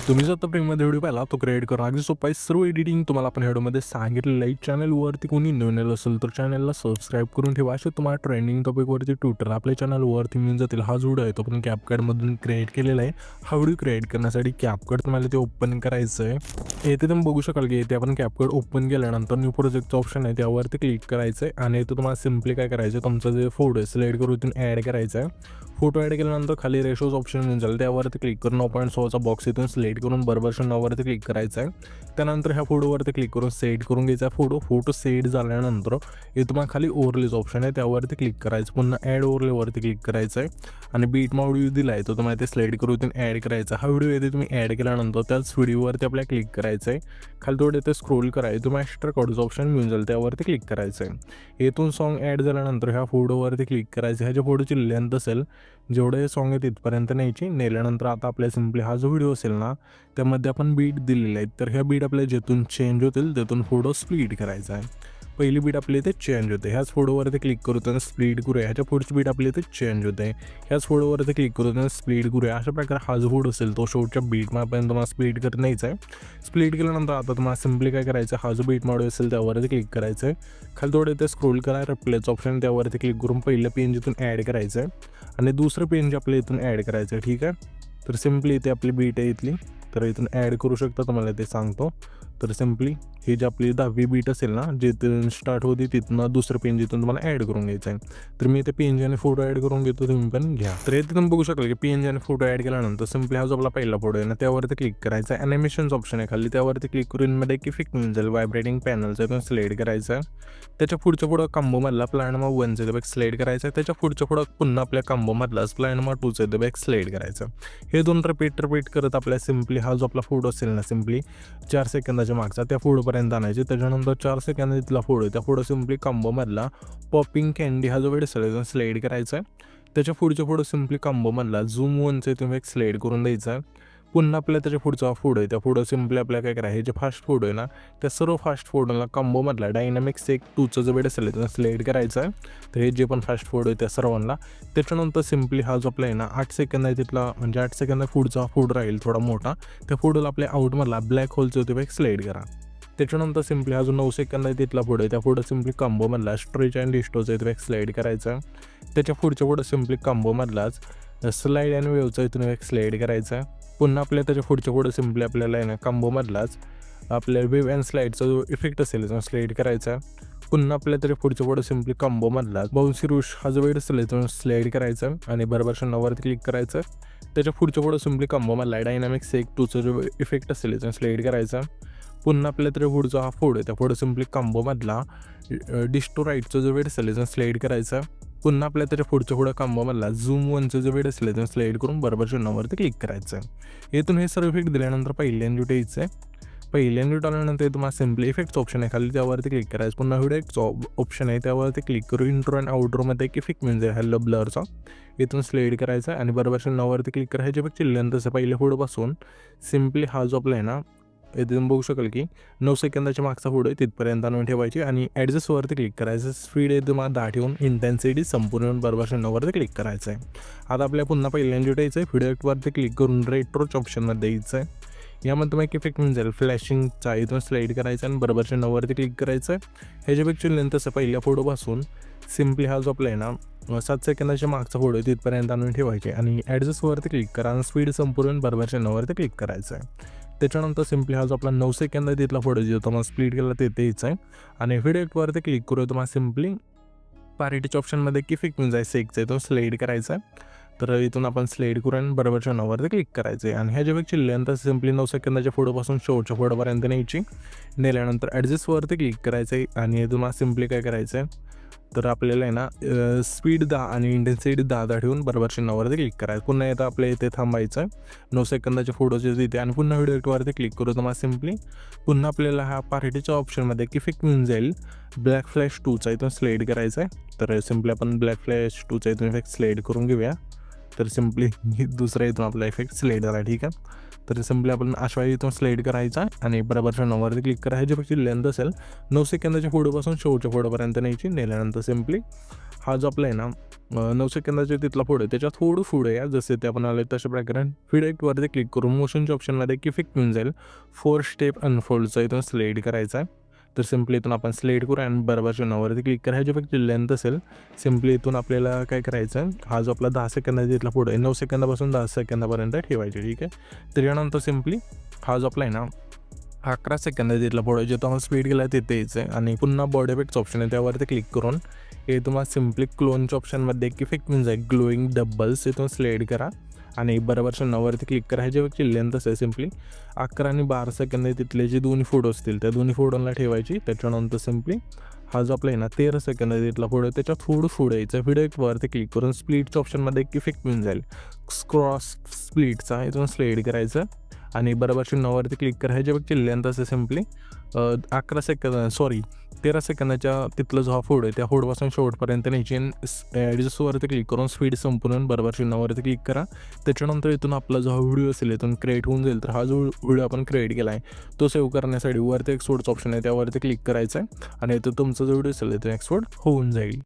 तुम्ही जर आता प्रेममध्ये व्हिडिओ पाहिला तो क्रिएट करा अगदी सोपा आहे. सर्व एडिटिंग तुम्हाला आपण व्हिडिओमध्ये सांगितलेलं आहे. चॅनलवरती कोणी नवीन असेल तर चॅनलला सबस्क्राईब करून ठेवा. असे तुम्हाला ट्रेंडिंग टॉपिकवरती ट्विटर आपल्या चॅनलवरती मिळून जातील. हा जो व्हिडिओ आहे तो आपण कॅपकटमधून क्रिएट केलेला आहे. हा व्हिडिओ क्रिएट करण्यासाठी कॅपकट तुम्हाला ते ओपन करायचं आहे. येथे तुम्ही बघू शकाल की येथे आपण कॅपकट ओपन केल्यानंतर न्यू प्रोजेक्टचं ऑप्शन आहे त्यावरती क्लिक करायचं आहे आणि इथं तुम्हाला सिम्पली काय करायचं आहे, तुमचं जे फोटो आहे सिलेक्ट करून इथून ॲड करायचा आहे. फोटो ॲड केल्यानंतर खाली रेशोज ऑप्शन मिळून जाईल त्यावरती क्लिक करून 9.6चा बॉक्स इथून सिलेक्ट करून बरोबर नावावरती क्लिक करायचं आहे. त्यानंतर ह्या फोटोवरती क्लिक करून सेट करून घ्यायचा आहे. फोटो सेट झाल्यानंतर हे तुम्हाला खाली ओव्हरलेज ऑप्शन आहे त्यावरती क्लिक करायचं. पुन्हा ॲड ओव्हरलेवरती क्लिक करायचं आहे आणि बीट मा व्हिडिओ दिला आहे तो तुम्हाला ते सिलेक्ट करून इथून ॲड करायचा. हा व्हिडिओ येथे तुम्ही ॲड केल्यानंतर त्याच व्हिडिओवरती आपल्याला क्लिक करायचं आहे. खाली थोडं इथे स्क्रोल करायचं, तुम्हाला एक्स्ट्रा कॉडचं ऑप्शन मिळून जाईल त्यावरती क्लिक करायचं आहे. इथून सॉन्ग ॲड झाल्यानंतर ह्या फोटोवरती क्लिक करायचं. ह्याच्या फोटोची लेंथ असेल जेवढे सॉन्ग आहे तिथपर्यंत न्यायची. नेल्यानंतर आता आपल्या सिम्पली हा जो व्हिडिओ असेल ना त्यामध्ये आपण बीट दिलेले आहेत, तर ह्या बीट आपल्या जेथून चेंज होतील तेथून फोटो स्प्लिट करायचा आहे. पहिली बीट आपली इथे चेंज होते, ह्याच फोटोवरती क्लिक करू त्यांना स्प्लिट करूया. ह्याच्या पुढची बीट आपली इथे चेंज होते, ह्याच फोटोवरती क्लिक करू त्यांना स्प्लिट करूया. अशा प्रकारे हा जो फोटो असेल तो शेवटच्या बीट मापर्यंत तुम्हाला स्प्लिट करत न्यायचा आहे. स्प्लिट केल्यानंतर आता तुम्हाला सिम्पली काय करायचं, हा जो बीट मॉडेल असेल त्यावरती क्लिक करायचं आहे. खाली थोडं इथे स्क्रोल करा, रिप्लेचं ऑप्शन त्यावरती क्लिक करून पहिलं पेन जिथून ॲड करायचं आहे आणि दुसरं पेन जे आपल्या इथून ॲड करायचं आहे. ठीक आहे, तर सिम्पली इथे आपली बीट आहे इथली, तर इथून ॲड करू शकता. तुम्हाला ते सांगतो. तर सिम्पली ही जी आपली 10वी बीट असेल ना जिथून स्टार्ट होती तिथून दुसरं पेन जिथून तुम्हाला ॲड करून घ्यायचं आहे. तर मी इथे PNG आणि फोटो ॲड करून घेतो, तुम्ही पण घ्या. तर इथे तुम्ही बघू शकाल की PNG आणि फोटो ॲड केल्यानंतर सिम्पली हा जो आपला पहिला फोटो आहे ना त्यावरती क्लिक करायचा. ॲनिमेशन्स ऑप्शन आहे खाली, त्यावरती क्लिक करून मध्ये एक इफेक्ट मिळून जाईल व्हायब्रेटिंग पॅनलचा, इथून सिलेक्ट करायचा. त्याच्या पुढच्या पुढं कॉम्बोमधला प्लॅनमा 1चा बॅक सिलेक्ट करायचा. त्याच्या पुढच्या पुढं पुन्हा आपल्या कॉम्बोमधलाच प्लॅनमा 2चा बॅक सिलेक्ट करायचं. हे दोन रिपीट करत आपल्या सिम्पली हा जो आपला फोटो असेल ना सिम्पली 4 सेकंदाच्या मागचा त्या फोटोपर्यंत आणायचे. त्याच्यानंतर 4 सेकंद तिथला फोटो त्या फोटो सिम्पली कॉम्बोमधला पॉपिंग कॅन्डी हा जो वेळ असेल सिलेक्ट करायचा आहे. त्याच्या पुढच्या फोटो सिम्पली कॉम्बोमधला झूम 1चा तुम्ही एक सिलेक्ट करून द्यायचा आहे. पुन्हा आपल्या त्याच्या पुढचा फोटो आहे त्या फोटो सिम्पली आपल्याला काय करायचं, हे जे फास्ट फोटो आहे ना त्या सर्व फास्ट फोटोला कॉम्बोमधला डायनामिक सेक 2चा जो वेळ असेल त्याला सिलेक्ट करायचा आहे. तर हे जे पण फास्ट फोटो आहे त्या सर्वांना. त्याच्यानंतर सिम्पली हा जो आपला आहे ना 8 सेकंद आहे तिथला, म्हणजे 8 सेकंद पुढचा फोटो राहील थोडा मोठा, त्या फोटोला आपल्या आउटमधला ब्लॅक होलचं होते एक सिलेक्ट करा. त्याच्यानंतर सिम्पली हा जो 9 सेकंद आहे तिथला फोटो आहे त्या फोटो सिम्पली कॉम्बोमधला स्ट्रेच अँड डिस्टोचा इथं एक स्लाईड करायचा. त्याच्या पुढच्या फोटो सिम्पली कॉम्बोमधलाच स्लाईड अँड वेवचा इथून एक स्लाईड करायचा. पुन्हा आपल्या त्याच्या पुढच्या फोटो सिम्पली आपल्याला आहे ना कॉम्बोमधलाच आपल्या वेव अँड स्लाईडचा जो इफेक्ट असेल तो स्लाईड करायचा. पुन्हा आपल्या त्याच्या पुढच्या फोटो सिम्पली कॉम्बोमधला बाउन्सी रुश हा जो वेळ असेल तो स्लाईड करायचा आणि बरोबर नवरती क्लिक करायचं. त्याच्या पुढच्या फोटो सिम्पली कॉम्बोमधला डायनामिक सेक 2चा जो इफेक्ट असेल तो स्लाईड करायचा. पुन्हा आपल्या तरी पुढचा हा फोटो आहे त्या फोटो सिम्पली कॉम्बोमधला डिस्टो राईटचा जो वेळ असेल तो स्लाईड करायचा. पुन्हा आपल्या त्याच्या पुढच्या पुढं कॉम्बोमधला झूम 1चा जो वेळ असेल तो स्लाईड करून बरोबर चिन्हावरती क्लिक करायचं आहे. इथून हे सर्व इफेक्ट दिल्यानंतर पहिल्यांदा यायचं आहे. पहिल्यांदा आल्यानंतर तुम्हाला सिम्पली इफेक्ट ऑप्शन आहे खाली त्यावरती क्लिक करायचं. पुन्हा व्हिडिओ ऑप्शन आहे त्यावरती क्लिक करून इंट्रो अँड आउटरोमध्ये एक इफेक्ट मिळून जाईल हॅलो ब्लरचा, इथून स्लाईड करायचा आणि बरोबर चिन्हावरती क्लिक करायचे. बघ चिल्ल्यानंतर तसं पहिल्या फोटोपासून सिम्पली हा जो आपला आहे ना इथे तुम्ही बघू शकाल की 9 सेकंदाच्या मागचा फोटो आहे तिथपर्यंत आणून ठेवायची आणि ॲडजस्टवरती क्लिक करायचं. स्पीड आहे तुम्हाला 10 ठेवून इंटेन्सिटी संपूर्ण बरोबर चिन्हावरती क्लिक करायचं आहे. आता आपल्या पुन्हा पहिल्यांदा यायचं आहे, व्हिडिओवरती क्लिक करून रेट्रोच्या ऑप्शनमध्ये यायचं आहे. यामध्ये तुम्हाला एक इफेक्ट मिळून जाईल फ्लॅशिंगचा, इथून स्लाईड करायचा आणि बरोबर चिन्हावरती क्लिक करायचं आहे. ह्याच्यापेक्षा लेंथ तसं पहिल्या फोटोपासून सिम्पली हा जो आपला आहे ना 7 सेकंदाच्या मागचा फोटो आहे तिथपर्यंत आणून ठेवायचे आणि ॲडजस्टवरती क्लिक करा आणि स्पीड संपूर्ण बरोबर चिन्हावरती क्लिक करायचं आहे. त्याच्यानंतर सिम्पली हा जो आपला 9 सेकंद आहे तिथला फोटो जो तुम्हाला स्प्लिट केला ते यायचं आहे आणि व्हिडिओवरती क्लिक करू तुम्हाला सिम्पली पार्टीच्या ऑप्शनमध्ये एक इफेक्ट मिळून जाईल सेकचा आहे तो स्लाईड करायचा आहे. तर इथून आपण स्लाईड करू आणि बरोबरच्या नावावरती क्लिक करायचं आहे आणि ह्याच्यापेक्षा लेंथ सिम्पली 9 सेकंदाच्या फोटोपासून शेवटच्या फोटोपर्यंत न्यायची. नेल्यानंतर ॲडजस्टवरती क्लिक करायचं आहे आणि तुम्हाला सिम्पली काय करायचं आहे तर आपल्याला आहे ना स्पीड 10 आणि इंटेन्सिटी 10 ठेवून बरोबर चिन्हावरती क्लिक करायचं. पुन्हा येतं आपल्या इथे थांबायचं आहे 9 सेकंदाच्या फोटोचे तिथे आणि पुन्हा व्हिडिओवरती क्लिक करू तुम्हाला सिम्पली पुन्हा आपल्याला हा पार्टीच्या ऑप्शनमध्ये एक इफेक्ट मिळून जाईल ब्लॅक फ्लॅश 2चा इथून स्लाईड करायचा आहे. तर सिम्पली आपण ब्लॅक फ्लॅश 2चा इथून इफेक्ट स्लाईड करून घेऊया. तर सिम्पली दुसरा इथून आपला इफेक्ट स्लाईड झाला. ठीक आहे, तर सिम्पली आपण अशा इथून स्लाईड करायचा आणि बरोबरच्या नंबरवरती क्लिक करा. ह्याच्यापेक्षा लेंथ असेल 9 सेकंदाच्या फोटोपासून शेवटच्या फोटोपर्यंत न्यायची. नेल्यानंतर सिम्पली हा जो आपला आहे ना 9 सेकंदाच्या तिथला पुढे त्याच्या थोडं पुढे या, जसे ते आपण आले तशा प्रकारे फिडेक्टवरती क्लिक करून मोशनच्या ऑप्शनमध्ये एक इफेक्ट मिळून जाईल. 4 स्टेप अनफोल्डचा इथून स्लाईड करायचा आहे. तर सिम्पली इथून आपण स्लाईड करू आणि बरोबर चिन्हावरती क्लिक करा. ह्याची फक्त लेंथ असेल. सिम्पली इथून आपल्याला काय करायचं आहे, हा जो आपला 10 सेकंदाच्या तिथला पुढे 9 सेकंदापासून 10 सेकंदापर्यंत ठेवायचे. ठीक आहे. त्याच्यानंतर सिम्पली हा जो आपला आहे ना 11 सेकंद तिथला पुढे जे तुम्हाला स्पीड गेला तिथे यायचं आहे आणि पुन्हा बॉडी इफेक्ट्स ऑप्शन आहे त्यावरती क्लिक करून हे तुम्हाला सिम्पली क्लोनच्या ऑप्शनमध्ये एक इफेक्ट मिळून जाईल ग्लोईंग डबल्स. इथून स्लाईड करा आणि बरोबर चिन्हावरती क्लिक करा. ह्याच्यापेक्षा लेंथ असेल सिम्पली 11 आणि 12 सेकंद तिथले जे दोन्ही फोटो असतील त्या दोन्ही फोटोला ठेवायची. त्याच्यानंतर सिम्पली हा जो आपला आहे ना 13 सेकंद तिथला फोटो त्याच्या थोडं पुढे यायचं. व्हिडिओवरती क्लिक करून स्प्लिटच्या ऑप्शनमध्ये एक इफेक्ट मिळून जाईल क्रॉस स्प्लिटचा. इथून स्लाईड करायचं आणि बरोबर चिन्हावरती क्लिक करा. ह्याच्यापेक्षा लेंथ असेल सिम्पली 13 सेकंदाच्या तिथलं जो हा फोड आहे त्या फोडपासून शेवटपर्यंत न्यायची. ॲडजस्टवरती क्लिक करून स्पीड संपून बरोबर चिन्हावरती क्लिक करा. त्याच्यानंतर इथून आपला जो हा व्हिडिओ असेल इथून क्रिएट होऊन जाईल. तर हा जो व्हिडिओ आपण क्रिएट केला आहे तो सेव्ह करण्यासाठी वरती एक्सपोर्टचं ऑप्शन आहे त्यावरती क्लिक करायचं आहे आणि इथं तुमचा जो व्हिडिओ असेल तो एक्सपोर्ट होऊन जाईल.